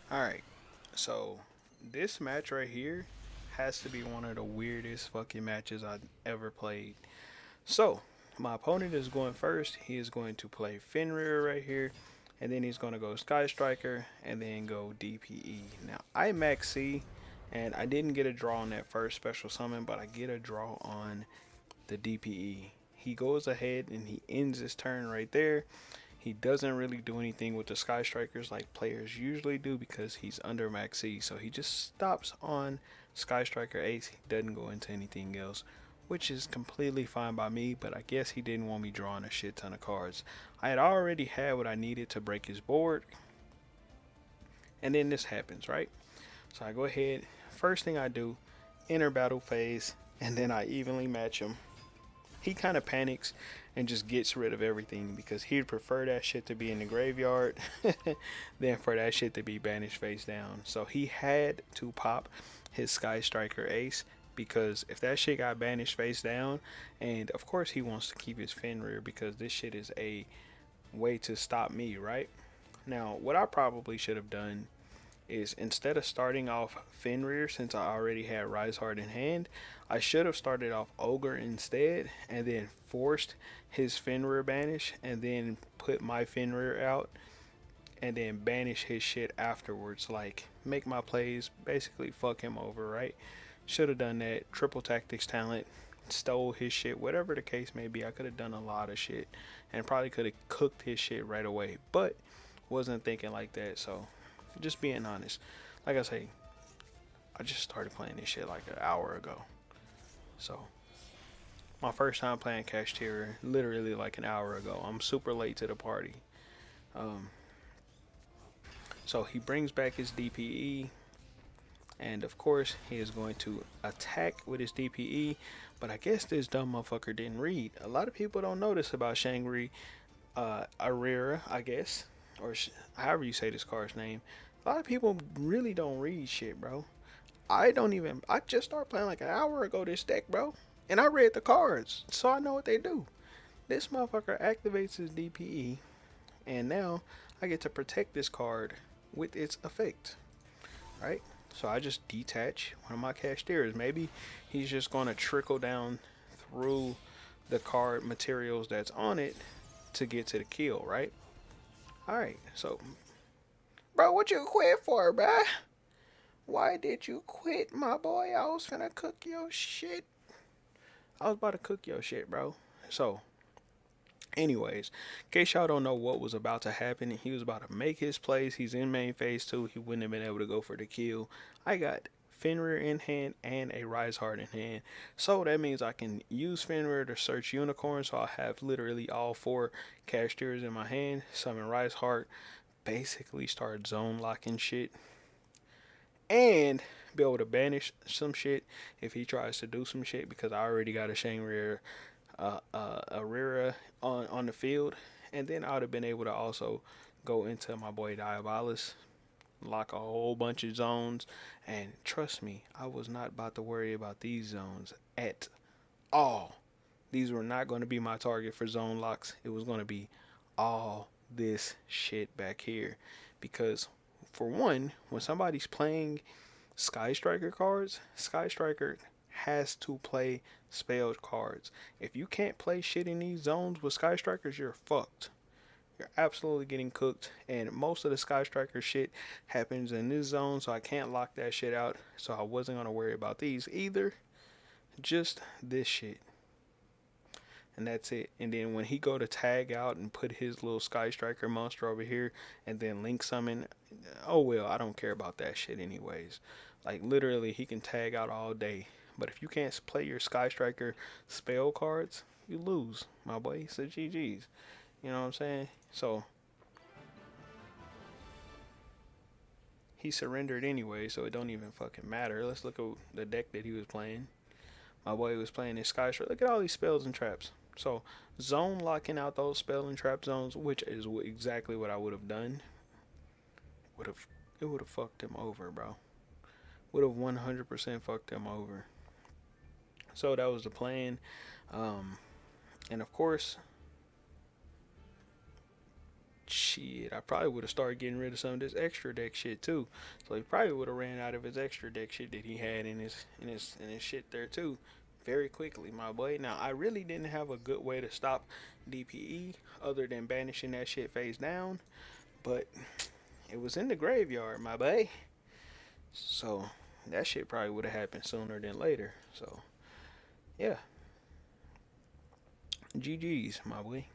Alright, so this match right here has to be one of the weirdest fucking matches I've ever played. So, my opponent is going first. He is going to play Fenrir right here, and then he's going to go Sky Striker, and then go DPE. Now, I max C, and I didn't get a draw on that first special summon, but I get a draw on the DPE. He goes ahead and he ends his turn right there. He doesn't really do anything with the Sky Strikers like players usually do because he's under max C. So he just stops on Sky Striker Ace. He doesn't go into anything else, which is completely fine by me. But I guess he didn't want me drawing a shit ton of cards. I had already had what I needed to break his board, and then this happens, right? So I go ahead. First thing I do, enter battle phase, and then I evenly match him. He kind of panics and just gets rid of everything because he'd prefer that shit to be in the graveyard than for that shit to be banished face down. So he had to pop his Sky Striker Ace because if that shit got banished face down, and of course he wants to keep his Fenrir because this shit is a way to stop me, right? Now, what I probably should have done is instead of starting off Fenrir, since I already had Rise Hard in hand, I should have started off Ogre instead and then forced his Fenrir banish and then put my Fenrir out and then banish his shit afterwards. Like, make my plays, basically fuck him over, right? Should have done that. Triple Tactics talent, stole his shit, whatever the case may be. I could have done a lot of shit and probably could have cooked his shit right away, but wasn't thinking like that. So just being honest. Like I say, I just started playing this shit like an hour ago. So my first time playing Kashtira, literally like an hour ago. I'm super late to the party. Um, so he brings back his DPE, and of course he is going to attack with his DPE. But I guess this dumb motherfucker didn't read. A lot of people don't know this about Shangri Arira, I guess, or however you say this card's name. A lot of people really don't read shit, bro. I don't even. I just started playing like an hour ago this deck, bro, and I read the cards, so I know what they do. This motherfucker activates his DPE, and now I get to protect this card with its effect, right? So I just detach one of my Kashtiras. Maybe he's just gonna trickle down through the card materials that's on it to get to the kill, right? All right, so bro, what you quit for, bruh? Why did you quit, my boy? I was finna cook your shit. I was about to cook your shit, bro. So, anyways, in case y'all don't know what was about to happen, he was about to make his plays. He's in main phase 2. He wouldn't have been able to go for the kill. I got Fenrir in hand and a Rise Heart in hand. So that means I can use Fenrir to search Unicorn. So I have literally all 4 Cashtiers in my hand. Summon Rise Heart. Basically start zone locking shit. And be able to banish some shit if he tries to do some shit because I already got a Shangri Arira on the field, and then I would have been able to also go into my boy Diabolus, lock a whole bunch of zones, and trust me, I was not about to worry about these zones at all. These were not going to be my target for zone locks. It was going to be all this shit back here because for one, when somebody's playing Sky Striker cards, Sky Striker has to play spelled cards. If you can't play shit in these zones with Sky Strikers, you're fucked. You're absolutely getting cooked, and most of the Sky Striker shit happens in this zone, so I can't lock that shit out. So I wasn't gonna worry about these either. Just this shit, and that's it. And then when he go to tag out and put his little Sky Striker monster over here, and then link summon, oh well, I don't care about that shit anyways. Like literally, he can tag out all day. But if you can't play your Sky Striker spell cards, you lose, my boy. So GG's. You know what I'm saying? So he surrendered anyway, so it don't even fucking matter. Let's look at the deck that he was playing. My boy was playing his Sky Striker. Look at all these spells and traps. So zone locking out those spell and trap zones, which is exactly what I would have done. Would have It would have fucked him over, bro. Would have 100% fucked him over. So that was the plan. Um, and of course, shit, I probably would have started getting rid of some of this extra deck shit too. So he probably would have ran out of his extra deck shit that he had in his shit there too, very quickly, my boy. Now I really didn't have a good way to stop DPE other than banishing that shit face down, but it was in the graveyard, my boy. So that shit probably would have happened sooner than later. So yeah, GG's, my boy.